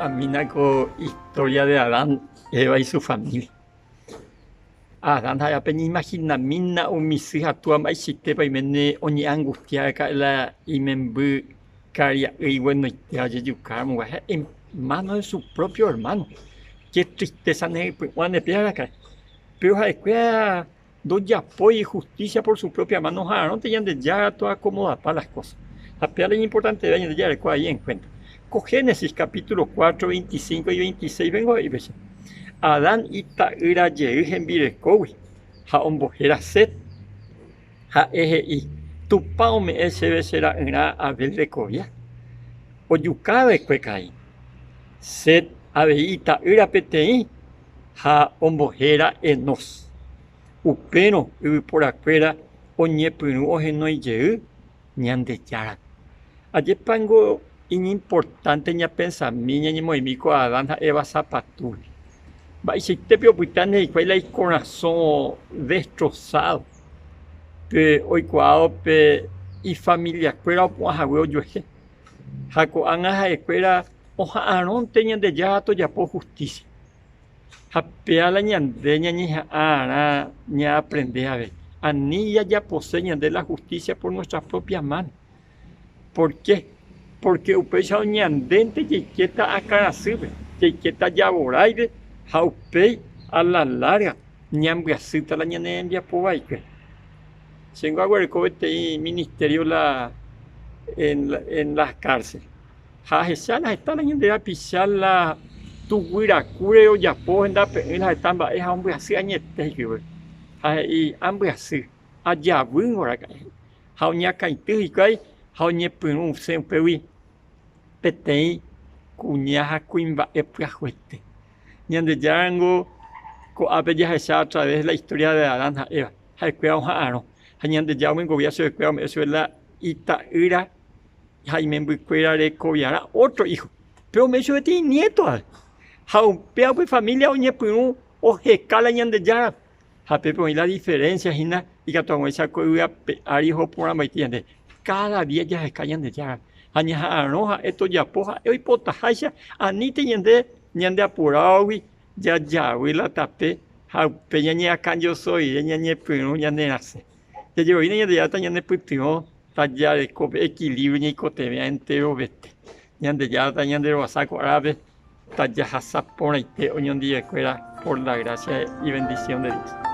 a mí con historia de Adán, Eva y su familia. Adán ya peni imagina mina o mis hijas tu ama y si te pa imene oñi angustia ka la imembu caria y bueno ya yucar en manos de su propio hermano. Qué tristeza ne cuando pierde acá. Pero hay doy apoyo y justicia por su propia mano, no tenían de ya toda cómoda para las cosas. La peor es importante de ya ahí en cuenta. Con Génesis capítulo 4, 25 y 26, vengo ahí, ¿ves? Adán ita ira yehigen virekowi, ha ombojera set, ha eji, tu paume ese besera ira abel de covia, o yucabe cuecai, set abeita ira petei, ha ombojera enos. Upeno por afuera oñepinu ojenoi yeu ñande yara. Allí pango importante ña pensamiento ña moimico Adán Eva zapatuli. Va si te preocupan y cuál es el corazón destrozado. Pe hoy cuado pe y familia cuera o hago yo je. Jaco anga escuela oja aron tenían de ya to ya por justicia. Japea la ñandeña ni ara ni aprender a ver. Anilla ya poseen de la justicia por nuestras propias manos. ¿Por qué? Porque upei ñandente que quieta a cara sube, que quieta ya boraide, jaupei a la larga, ñambiacita la ñanembia povaique. Tengo agua el ministerio en las cárceles. Jajesalas está la ñandera pisar la tu guiracure o ya pueden dar la etamba es hombre así añete que y hambre así allá bueno ahora jauña caído y caí jauñe punu siempre vi petei cuñaja cuimba epiajuete ñande yango co apella esa a través de la historia de Adán y Eva hay cuidado jaro ñande ya un gobierno de cuidado eso es la itaira Jaime Buicuera de coviara otro hijo pero me hizo de ti nieto Jaupea pues familia oñe punu o jecala ñande ya jape pues la diferencia hina y que todo esa cosa arijo por la maitiende cada día ya se callan de ya aña arroja esto ya poja hoy potajacha anite ñande apurado ya la tape jaupe ña acá yo soy ña punu ñande nace ya yo vine ya ta ñande putio ta ya de equilibrio ni cotemia entero vete ñande ya ta ñande lo saco árabe Taya Hasapona y te oñón día por la gracia y bendición de Dios.